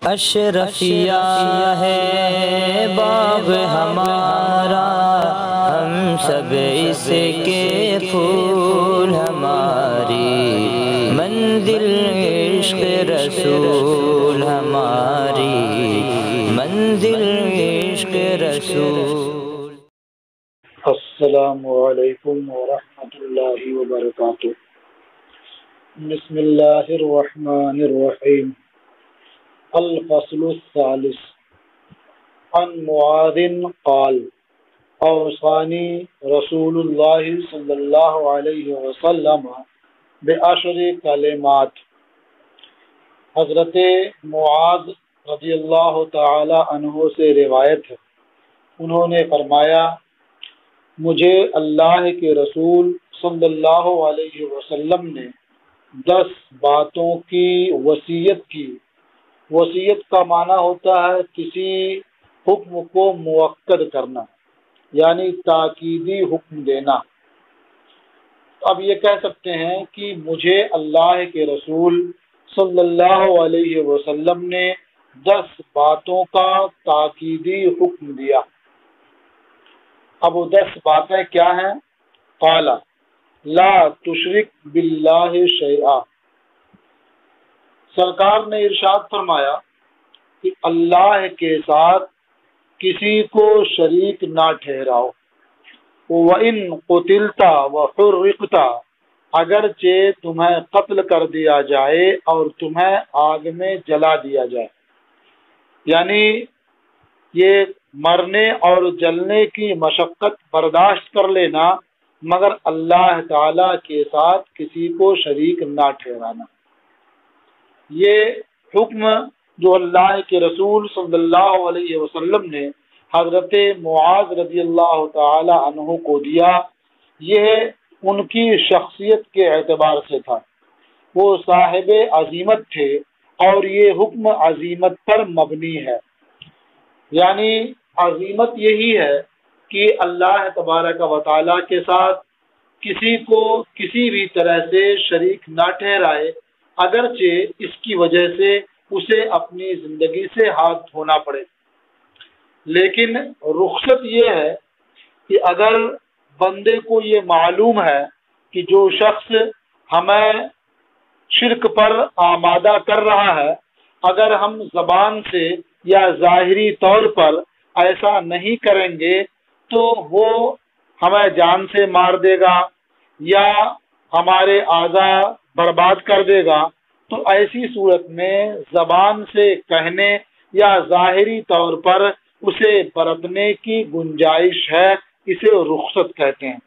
اشرفیہ ہے باغ ہمارا، ہم سب اس کے پھول، ہماری منزل عشق رسول، ہماری منزل عشق رسول۔ السلام علیکم ورحمۃ اللہ وبرکاتہ۔ بسم اللہ الرحمن الرحیم۔ الفصل الثالث۔ عن معاذ قال اوصانی رسول اللہ صلی اللہ علیہ وسلم بعشر کلمات۔ حضرت معاذ رضی اللہ تعالی عنہ سے روایت ہے، انہوں نے فرمایا مجھے اللہ کے رسول صلی اللہ علیہ وسلم نے 10 باتوں کی وصیت کی۔ وصیت کا معنی ہوتا ہے کسی حکم کو مؤکد کرنا، یعنی تاکیدی حکم دینا۔ اب یہ کہہ سکتے ہیں کہ مجھے اللہ کے رسول صلی اللہ علیہ وسلم نے 10 باتوں کا تاکیدی حکم دیا۔ اب وہ 10 باتیں کیا ہیں؟ قال لا تشرک باللہ شیئا، سرکار نے ارشاد فرمایا کہ اللہ کے ساتھ کسی کو شریک نہ ٹھہراؤ۔ وَإِن قُتِلْتَ وَحُرِّقْتَ، اگرچہ تمہیں قتل کر دیا جائے اور تمہیں آگ میں جلا دیا جائے، یعنی یہ مرنے اور جلنے کی مشقت برداشت کر لینا، مگر اللہ تعالی کے ساتھ کسی کو شریک نہ ٹھہرانا۔ یہ حکم جو اللہ کے رسول صلی اللہ علیہ وسلم نے حضرت معاذ رضی اللہ تعالی عنہ کو دیا، یہ ان کی شخصیت کے اعتبار سے تھا۔ وہ صاحب عزیمت تھے اور یہ حکم عزیمت پر مبنی ہے، یعنی عظیمت یہی ہے کہ اللہ تبارک و تعالیٰ کے ساتھ کسی کو کسی بھی طرح سے شریک نہ ٹھہرائے، اگرچہ اس کی وجہ سے اسے اپنی زندگی سے ہاتھ دھونا پڑے۔ لیکن رخصت یہ ہے کہ اگر بندے کو یہ معلوم ہے کہ جو شخص ہمیں شرک پر آمادہ کر رہا ہے، اگر ہم زبان سے یا ظاہری طور پر ایسا نہیں کریں گے تو وہ ہمیں جان سے مار دے گا یا ہمارے اعضاء برباد کر دے گا، تو ایسی صورت میں زبان سے کہنے یا ظاہری طور پر اسے برتنے کی گنجائش ہے، اسے رخصت کہتے ہیں۔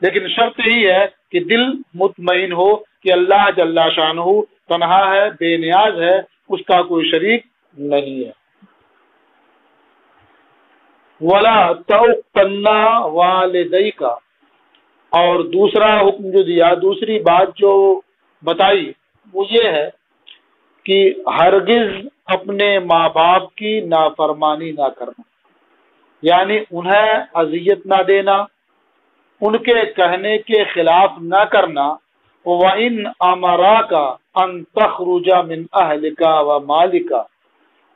لیکن شرط ہی ہے کہ دل مطمئن ہو کہ اللہ جل شانہ تنہا ہے، بے نیاز ہے، اس کا کوئی شریک نہیں ہے۔ وَلَا تَعُقَّنَّ وَالِدَيْكَ، اور دوسرا حکم جو دیا، دوسری بات جو بتائی وہ یہ ہے کہ ہرگز اپنے ماں باپ کی نافرمانی نہ کرنا، یعنی انہیں اذیت نہ دینا، ان کے کہنے کے خلاف نہ کرنا۔ وَإِنْ أَمَرَاكَ أَن تَخْرُجَ مِنْ أَهْلِكَ وَمَالِكَ،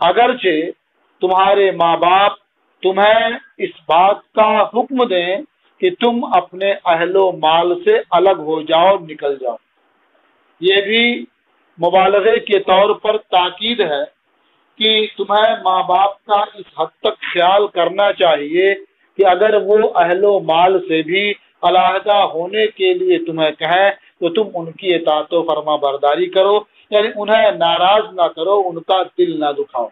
اگرچہ تمہارے ماں باپ تمہیں اس بات کا حکم دیں کہ تم اپنے اہل و مال سے الگ ہو جاؤ، نکل جاؤ، یہ بھی مبالغے کے طور پر تاکید ہے کہ تمہیں ماں باپ کا اس حد تک خیال کرنا چاہیے کہ اگر وہ اہل و مال سے بھی علیحدہ ہونے کے لیے تمہیں کہیں تو تم ان کی اطاعت و فرما برداری کرو، یعنی انہیں ناراض نہ کرو، ان کا دل نہ دکھاؤ۔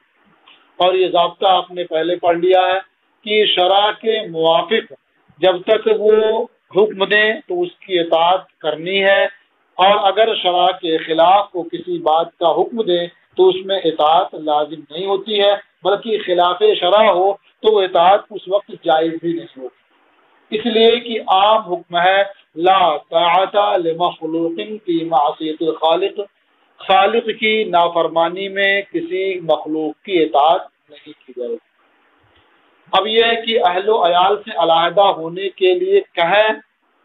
اور یہ ضابطہ آپ نے پہلے پڑھ لیا ہے کہ شرع کے موافق جب تک وہ حکم دیں تو اس کی اطاعت کرنی ہے، اور اگر شرع کے خلاف وہ کسی بات کا حکم دیں تو اس میں اطاعت لازم نہیں ہوتی ہے، بلکہ خلاف شرع ہو تو وہ اطاعت اس وقت جائز بھی نہیں ہوتی۔ اس لیے کہ عام حکم ہے لا طاعت لمخلوق فی معصیت الخالق، خالق کی نافرمانی میں کسی مخلوق کی اطاعت نہیں کی جائے۔ اب یہ ہے کہ اہل و عیال سے علیحدہ ہونے کے لیے کہیں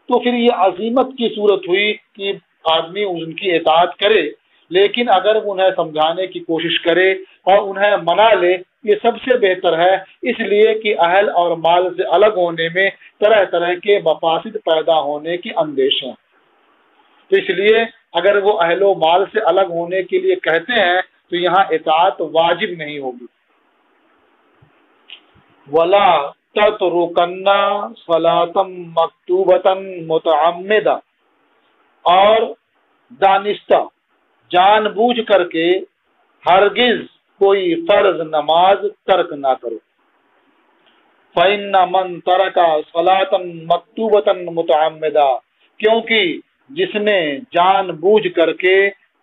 تو پھر یہ عزیمت کی صورت ہوئی کہ آدمی ان کی اطاعت کرے، لیکن اگر انہیں سمجھانے کی کوشش کرے اور انہیں منا لے یہ سب سے بہتر ہے، اس لیے کہ اہل اور مال سے الگ ہونے میں طرح طرح کے مفاسد پیدا ہونے کی اندیش ہیں۔ تو اس لیے اگر وہ اہل و مال سے الگ ہونے کے لیے کہتے ہیں تو یہاں اطاعت واجب نہیں ہوگی۔ وَلَا تَتْرُكَنَّ صَلَاةً مَكْتُوبَةً مُتَعَمِّدًا، اور دانستہ جان بوجھ کر کے ہرگز کوئی فرض نماز ترک نہ کرو۔ فَإِنَّ مَن تَرَكَ صَلَاةً مَكْتُوبَةً مُتَعَمِّدًا، کیونکہ جس نے جان بوجھ کر کے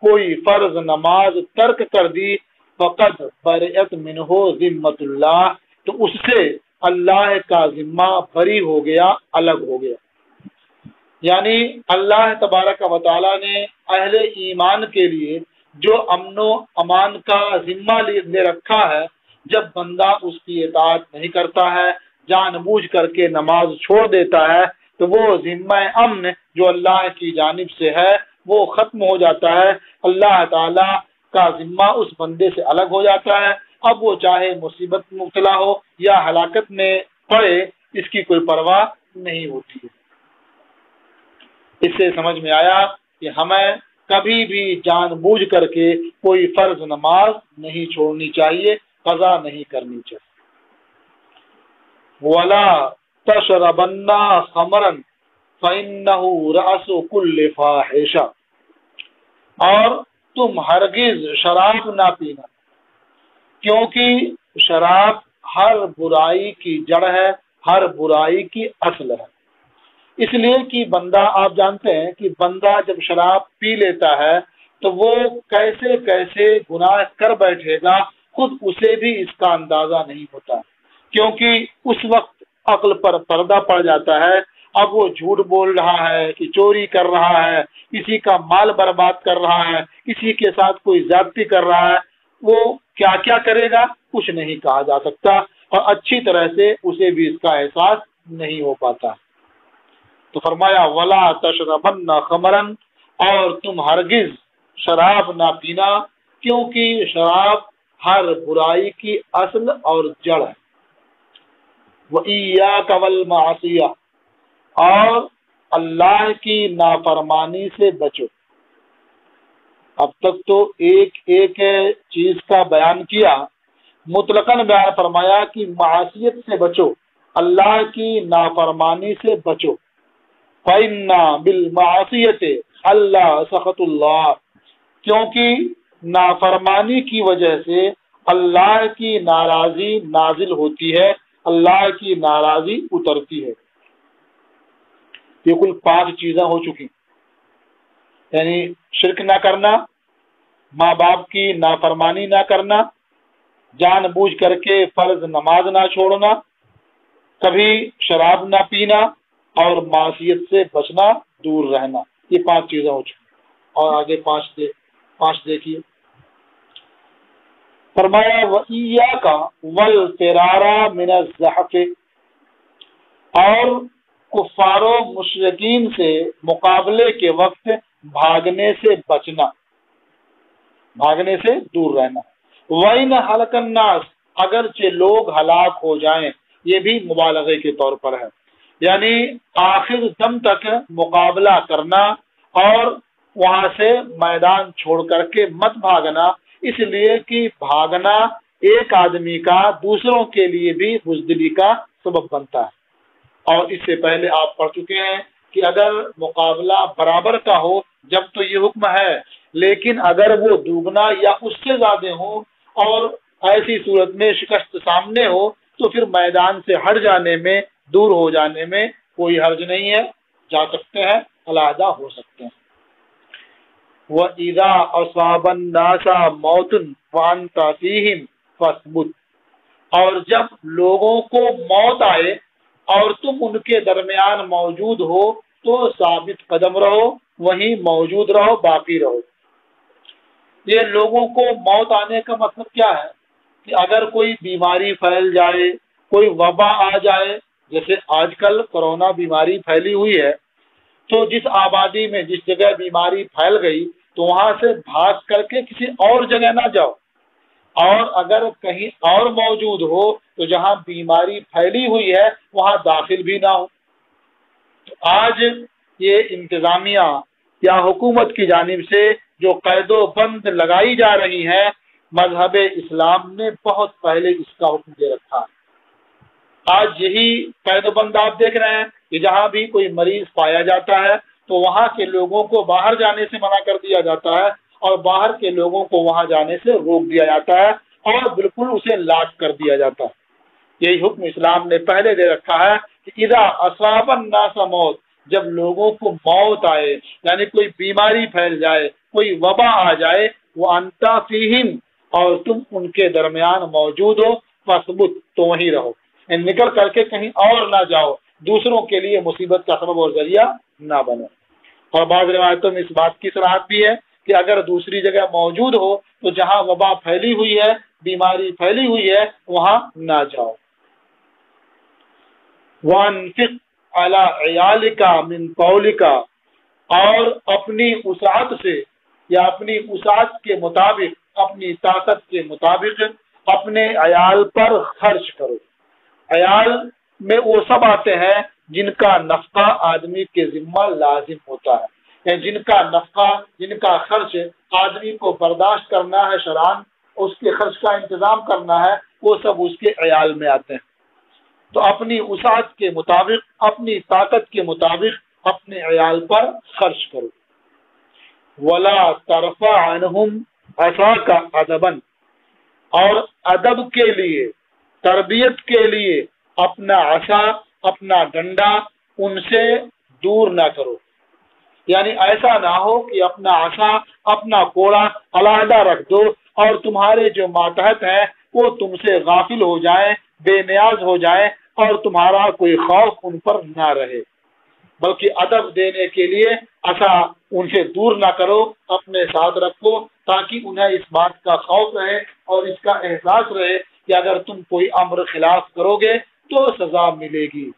کوئی فرض نماز ترک کر دی فقد برئت منہ ذمۃ اللہ، تو اس سے اللہ کا ذمہ بری ہو گیا، الگ ہو گیا۔ یعنی اللہ تبارک و تعالیٰ نے اہل ایمان کے لیے جو امن و امان کا ذمہ لے رکھا ہے، جب بندہ اس کی اطاعت نہیں کرتا ہے، جان بوجھ کر کے نماز چھوڑ دیتا ہے، تو وہ ذمہ امن جو اللہ کی جانب سے ہے وہ ختم ہو جاتا ہے، اللہ تعالیٰ کا ذمہ اس بندے سے الگ ہو جاتا ہے۔ اب وہ چاہے مصیبت میں مبتلا ہو یا ہلاکت میں پڑے، اس کی کوئی پرواہ نہیں ہوتی ہے۔ اس سے سمجھ میں آیا کہ ہمیں کبھی بھی جان بوجھ کر کے کوئی فرض نماز نہیں چھوڑنی چاہیے، قضا نہیں کرنی چاہیے۔ وَلَا تَشْرَبَنَّ خَمْرًا فَإِنَّهُ رَأْسُ كُلِّ فَاحِشَةٍ، اور تم ہرگز شراب نہ پینا، کیونکہ شراب ہر برائی کی جڑ ہے، ہر برائی کی اصل ہے۔ اس لیے کہ بندہ، آپ جانتے ہیں کہ بندہ جب شراب پی لیتا ہے تو وہ کیسے کیسے گناہ کر بیٹھے گا، خود اسے بھی اس کا اندازہ نہیں ہوتا، کیونکہ اس وقت عقل پر پردہ پڑ جاتا ہے۔ اب وہ جھوٹ بول رہا ہے کہ چوری کر رہا ہے، کسی کا مال برباد کر رہا ہے، کسی کے ساتھ کوئی زیادتی کر رہا ہے، وہ کیا کیا کرے گا کچھ نہیں کہا جا سکتا، اور اچھی طرح سے اسے بھی اس کا احساس نہیں ہو پاتا۔ تو فرمایا وَلَا تَشْرَبَنَّ خَمْرًا، اور تم ہرگز شراب نہ پینا، کیونکہ شراب ہر برائی کی اصل اور جڑ ہے۔ وَإِيَّاكَ وَالْمَعْصِيَةَ، اور اللہ کی نافرمانی سے بچو۔ اب تک تو ایک ایک چیز کا بیان کیا، مطلقاً بیان فرمایا کہ معصیت سے بچو، اللہ کی نافرمانی سے بچو۔ فَإِنَّ بِالْمَعْصِيَةِ اللہ سخط اللہ، کیونکہ نافرمانی کی وجہ سے اللہ کی ناراضی نازل ہوتی ہے، اللہ کی ناراضی اترتی ہے۔ یہ کل 5 چیزیں ہو چکی، یعنی شرک نہ کرنا، ماں باپ کی نافرمانی نہ کرنا، جان بوجھ کر کے فرض نماز نہ چھوڑنا، کبھی شراب نہ پینا، اور معصیت سے بچنا، دور رہنا۔ یہ 5 چیزیں ہو چکی، اور آگے 5 دیکھیے۔ فرمایا وَإِيَّاكَ وَالْفِرَارَ مِنَ الزَّحْفِ، اور کفار و مشرکین سے مقابلے کے وقت بھاگنے سے بچنا، بھاگنے سے دور رہنا۔ وَإِنْ هَلَكَ النَّاسُ، اگرچہ لوگ ہلاک ہو جائیں، یہ بھی مبالغے کے طور پر ہے، یعنی آخر دم تک مقابلہ کرنا اور وہاں سے میدان چھوڑ کر کے مت بھاگنا، اس لیے کہ بھاگنا ایک آدمی کا دوسروں کے لیے بھی بزدلی کا سبب بنتا ہے۔ اور اس سے پہلے آپ پڑھ چکے ہیں کہ اگر مقابلہ برابر کا ہو جب تو یہ حکم ہے، لیکن اگر وہ دوگنا یا اس سے زیادہ ہو اور ایسی صورت میں شکست سامنے ہو تو پھر میدان سے ہٹ جانے میں، دور ہو جانے میں کوئی حرج نہیں ہے، جا سکتے ہیں، علیحدہ ہو سکتے ہیں۔ وَإِذَا أَصَابَ النَّاسَ مَوْتٌ وَأَنْتَ فِيهِمْ فَاثْبُتْ، اور جب لوگوں کو موت آئے اور تم ان کے درمیان موجود ہو تو ثابت قدم رہو، وہیں موجود رہو، باقی رہو۔ یہ لوگوں کو موت آنے کا مطلب کیا ہے کہ اگر کوئی بیماری پھیل جائے، کوئی وبا آ جائے، جیسے آج کل کرونا بیماری پھیلی ہوئی ہے، تو جس آبادی میں جس جگہ بیماری پھیل گئی تو وہاں سے بھاگ کر کے کسی اور جگہ نہ جاؤ، اور اگر کہیں اور موجود ہو تو جہاں بیماری پھیلی ہوئی ہے وہاں داخل بھی نہ ہو۔ تو آج یہ انتظامیہ یا حکومت کی جانب سے جو قید و بند لگائی جا رہی ہے، مذہب اسلام نے بہت پہلے اس کا حکم دے رکھا ہے۔ آج یہی قید و بند آپ دیکھ رہے ہیں کہ جہاں بھی کوئی مریض پایا جاتا ہے تو وہاں کے لوگوں کو باہر جانے سے منع کر دیا جاتا ہے، اور باہر کے لوگوں کو وہاں جانے سے روک دیا جاتا ہے، اور بالکل اسے لاک کر دیا جاتا ہے۔ یہی حکم اسلام نے پہلے دے رکھا ہے کہ اذا اصاب الناس موت، جب لوگوں کو موت آئے، یعنی کوئی بیماری پھیل جائے، کوئی وبا آ جائے، وانت فیہم، اور تم ان کے درمیان موجود ہو، فثبت، تو وہیں رہو، نکل کر کے کہیں اور نہ جاؤ، دوسروں کے لیے مصیبت کا سبب اور ذریعہ نہ بنو۔ اور بعض روایتوں میں اس بات کی صراحت بھی ہے کہ اگر دوسری جگہ موجود ہو تو جہاں وبا پھیلی ہوئی ہے، بیماری پھیلی ہوئی ہے، وہاں نہ جاؤ۔ وانفق علی عیالک من قولک، اور اپنی وسعت سے یا اپنی وسعت کے مطابق، اپنی طاقت کے مطابق اپنے عیال پر خرچ کرو۔ عیال میں وہ سب آتے ہیں جن کا نفقہ آدمی کے ذمہ لازم ہوتا ہے، یعنی جن کا نفقہ، جن کا خرچ آدمی کو برداشت کرنا ہے شرعاً، اس کے خرچ کا انتظام کرنا ہے، وہ سب اس کے عیال میں آتے ہیں۔ تو اپنی وسعت کے مطابق، اپنی طاقت کے مطابق اپنے عیال پر خرچ کرو۔ ولا ترفع عنہم عصاک ادبا، اور ادب کے لیے، تربیت کے لیے اپنا عصا، اپنا ڈنڈا ان سے دور نہ کرو، یعنی ایسا نہ ہو کہ اپنا عصا، اپنا کوڑا علیحدہ رکھ دو اور تمہارے جو ماتحت ہیں وہ تم سے غافل ہو جائیں، بے نیاز ہو جائیں، اور تمہارا کوئی خوف ان پر نہ رہے، بلکہ ادب دینے کے لیے عصا ان سے دور نہ کرو، اپنے ساتھ رکھو، تاکہ انہیں اس بات کا خوف رہے اور اس کا احساس رہے کہ اگر تم کوئی امر خلاف کرو گے تو سزا ملے گی۔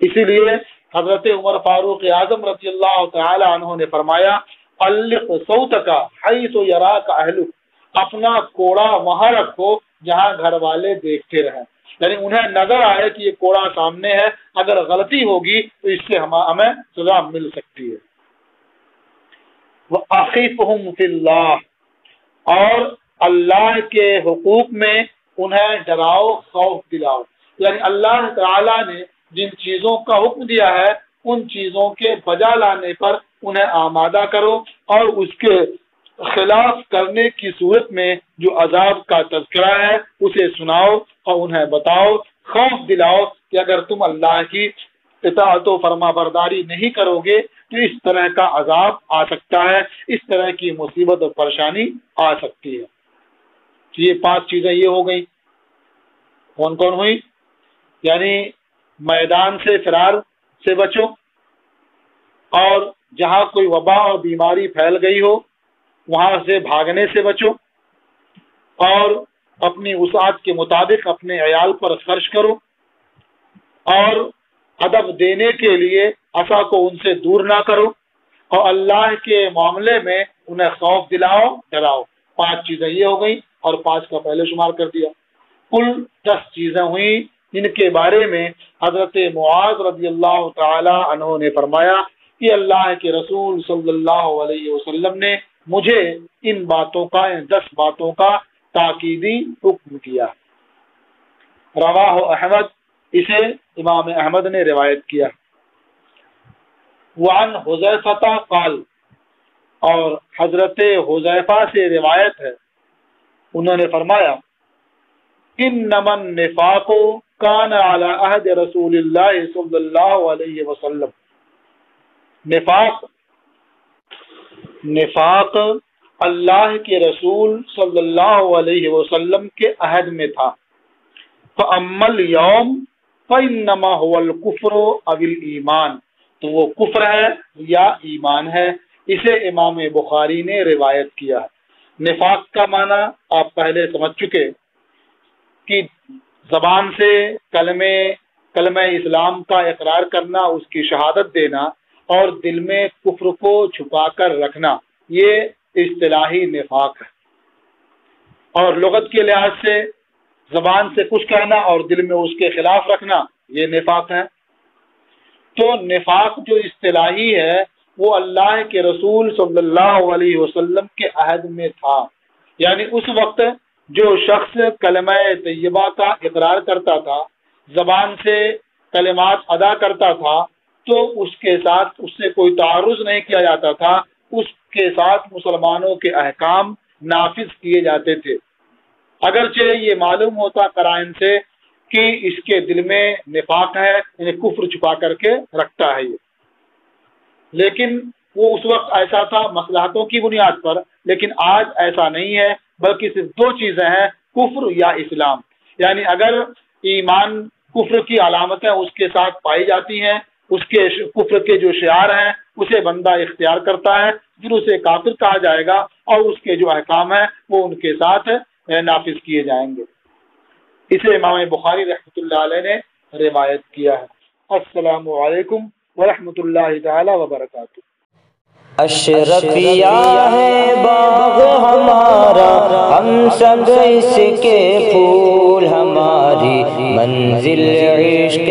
اسی لیے حضرت عمر فاروق اعظم رضی اللہ تعالی عنہ نے فرمایا، علق صوتک حیث یراک اہلک، اپنا کوڑا وہاں رکھو جہاں گھر والے دیکھتے رہیں، یعنی انہیں نظر آئے کہ یہ کوڑا سامنے ہے، اگر غلطی ہوگی تو اس سے ہمیں سزا مل سکتی ہے۔ وَأَخِفْهُمْ فِي اللَّهِ، اور اللہ کے حقوق میں انہیں ڈراؤ، خوف دلاؤ، یعنی اللہ تعالی نے جن چیزوں کا حکم دیا ہے ان چیزوں کے بجا لانے پر انہیں آمادہ کرو، اور اس کے خلاف کرنے کی صورت میں جو عذاب کا تذکرہ ہے اسے سناؤ اور انہیں بتاؤ، خوف دلاؤ کہ اگر تم اللہ کی اطاعت و فرما برداری نہیں کرو گے تو اس طرح کا عذاب آ سکتا ہے، اس طرح کی مصیبت اور پریشانی آ سکتی ہے۔ تو یہ 5 چیزیں یہ ہو گئی، کون کون ہوئی؟ یعنی میدان سے فرار سے بچو، اور جہاں کوئی وبا اور بیماری پھیل گئی ہو وہاں سے بھاگنے سے بچو، اور اپنی وسعت کے مطابق اپنے عیال پر خرچ کرو، اور ادب دینے کے لیے عصا کو ان سے دور نہ کرو، اور اللہ کے معاملے میں انہیں خوف دلاؤ، ڈراؤ۔ 5 چیزیں یہ ہو گئی، اور 5 کا پہلے شمار کر دیا، کل 10 چیزیں ہوئیں جن کے بارے میں حضرت معاذ رضی اللہ تعالی عنہ نے فرمایا کہ اللہ کے رسول صلی اللہ علیہ وسلم نے مجھے ان باتوں کا، ان 10 باتوں کا تاکیدی حکم کیا۔ رواہ احمد، اسے امام احمد نے روایت کیا۔ وعن حذیفہ قال، اور حضرت حذیفہ سے روایت ہے، انہوں نے فرمایا، انما النفاق کان علی عہد رسول اللہ صلی اللہ علیہ وسلم، نفاق اللہ کے رسول صلی اللہ علیہ وسلم کے عہد میں تھا۔ فَأَمَّا الْيَوْمِ فَإِنَّمَا هُوَ الْكُفْرُ أَوِ الْإِيمَانِ، تو وہ کفر ہے یا ایمان ہے۔ اسے امام بخاری نے روایت کیا ہے۔ نفاق کا معنی آپ پہلے سمجھ چکے کہ زبان سے کلمہ اسلام کا اقرار کرنا، اس کی شہادت دینا، اور دل میں کفر کو چھپا کر رکھنا، یہ اصطلاحی نفاق ہے، اور لغت کے لحاظ سے زبان سے کچھ کہنا اور دل میں اس کے خلاف رکھنا یہ نفاق ہے۔ تو نفاق جو اصطلاحی ہے وہ اللہ کے رسول صلی اللہ علیہ وسلم کے عہد میں تھا، یعنی اس وقت جو شخص کلمہ طیبہ کا اقرار کرتا تھا، زبان سے کلمات ادا کرتا تھا، تو اس کے ساتھ اس سے کوئی تعارض نہیں کیا جاتا تھا، اس کے ساتھ مسلمانوں کے احکام نافذ کیے جاتے تھے، اگرچہ یہ معلوم ہوتا قرائن سے کہ اس کے دل میں نفاق ہے، یعنی کفر چھپا کر کے رکھتا ہے یہ، لیکن وہ اس وقت ایسا تھا مصلحتوں کی بنیاد پر، لیکن آج ایسا نہیں ہے، بلکہ صرف دو چیزیں ہیں، کفر یا اسلام، یعنی اگر ایمان کفر کی علامتیں اس کے ساتھ پائی جاتی ہیں، اس کے کفر کے جو شعار ہیں اسے بندہ اختیار کرتا ہے، پھر اسے کافر کہا جائے گا اور اس کے جو احکام ہیں وہ ان کے ساتھ نافذ کیے جائیں گے۔ اسے امام بخاری رحمۃ اللہ علیہ نے روایت کیا ہے۔ السلام علیکم ورحمۃ اللہ تعالی وبرکاتہ۔ اشرفیہ ہے باغ ہمارا، ہم سب اس کے پھول، ہماری منزل عشق